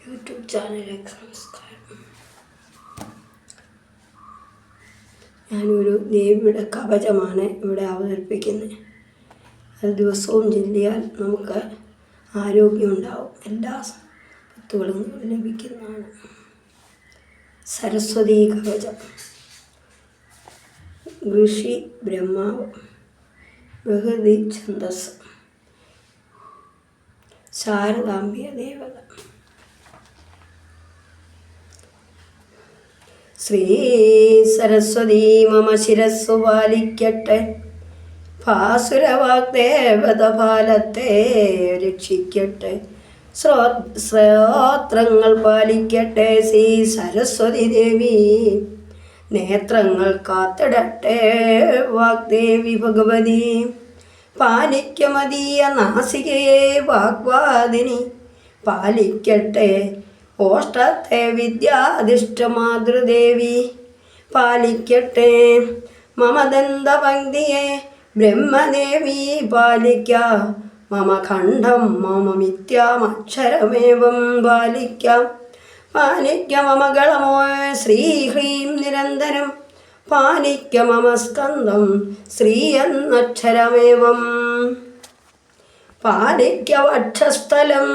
YouTube ചാനലിലേക്ക് നമസ്കാരം. ഞാനൊരു ദേവിയുടെ കവചമാണ് ഇവിടെ അവതരിപ്പിക്കുന്നത്. അത് ദിവസവും ചൊല്ലിയാൽ നമുക്ക് ആരോഗ്യമുണ്ടാവും, എല്ലാ സമ്പത്തുകളും ലഭിക്കുന്നതാണ്. സരസ്വതീ കവചം. ഋഷി ബ്രഹ്മാവ്, ബൃഹതി ഛന്ദസ്, ശാരദാംബിക ദേവത. ശ്രീ സരസ്വതീ മമ ശിരസ്സു പാലിക്കട്ടെ, ഭാസുരവാഗ്ദേവത ഫാലത്തെ രക്ഷിക്കട്ടെ, ശ്രോത്രങ്ങൾ പാലിക്കട്ടെ ശ്രീ സരസ്വതി ദേവി, നേത്രങ്ങൾ കാത്തിടട്ടെ വാഗ്ദേവി ഭഗവതി, പാലിക്കമതീയ നാസികയെ വാഗ്വാദിനി, പാലിക്കട്ടെ ഓഷ്ടത്തെ വിദ്യാധിഷ്ഠ മാതൃദേവി, പാലിക്കട്ടെ മമദന്തപങ്ക്തിയെ ബ്രഹ്മദേവി, പാലിക്ക മമ ഖണ്ഡം മമ മിഥ്യാമക്ഷരമേവം, പാലിക്ക പാലിക്ക മമ ഗളമോ ശ്രീ ഹ്രീം നിരന്തരം, പാലിക്ക മമ സ്കന്ധം ശ്രീ എന്നക്ഷരമേവം, പാലിക്ക വക്ഷസ്ഥലം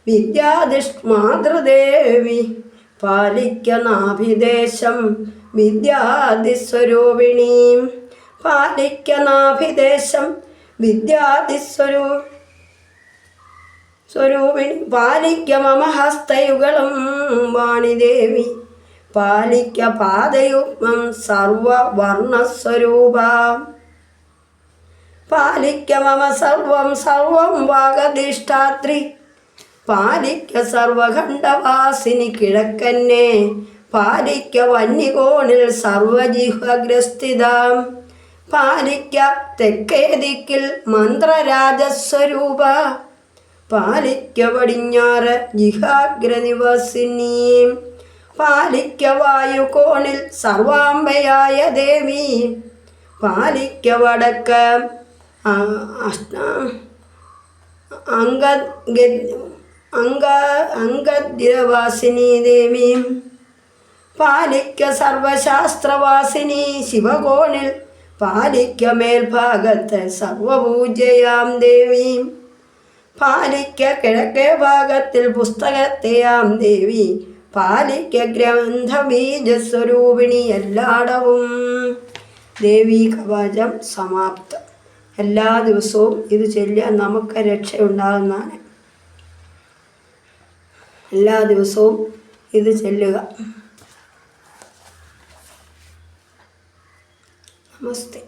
വിദ്യാധിഷ്ഠമാതൃദേവി, പാലിക്ക നാഭിദേശം വിദ്യാധിസ്വരൂപിണി, പാലിക്ക നാഭിദേശം വിദ്യാധിസ്വരൂപിണി, പാലിക്ക മമ ഹസ്തയുഗളം വാണിദേവി, പാലിക്ക പാദയുഗ്മം സർവവർണസ്വരൂപ, പാലിക്ക മമ സർവം സർവം വാഗധിഷ്ഠാത്രി, പാലിക്ക സർവഖണ്ഡവാസിനി കിഴക്കന്നെ, പാലിക്ക വന്യകോണിൽ സർവജിഹ്വഗ്രസ്ഥിത, പാലിക്ക തെക്കേ ദിക്കിൽ മന്ത്രരാജസ്വരൂപ, പാലിക്ക പടിഞ്ഞാറ് ജിഹാഗ്രനിവാസിനി, പാലിക്ക വായുകോണിൽ സർവാംബയായ ദേവി, പാലിക്ക വടക്ക് അംഗദ്രവാസിനി ദേവി, പാലിക്ക സർവശാസ്ത്രവാസിനി ശിവകോണിൽ, പാലിക്ക മേൽഭാഗത്ത് സർവപൂജ്യയാം ദേവി, പാലിക്ക കിഴക്കേ ഭാഗത്തിൽ പുസ്തകത്തെയാം ദേവി, പാലിക്ക ഗ്രന്ഥബീജസ്വരൂപിണി എല്ലായിടവും. ദേവീ കവചം സമാപ്തം. എല്ലാ ദിവസവും ഇത് ചൊല്ലിയാൽ നമുക്ക് രക്ഷയുണ്ടാകുന്നതാണ്. എല്ലാ ദിവസവും ഇത് ചൊല്ലുക. നമസ്തേ.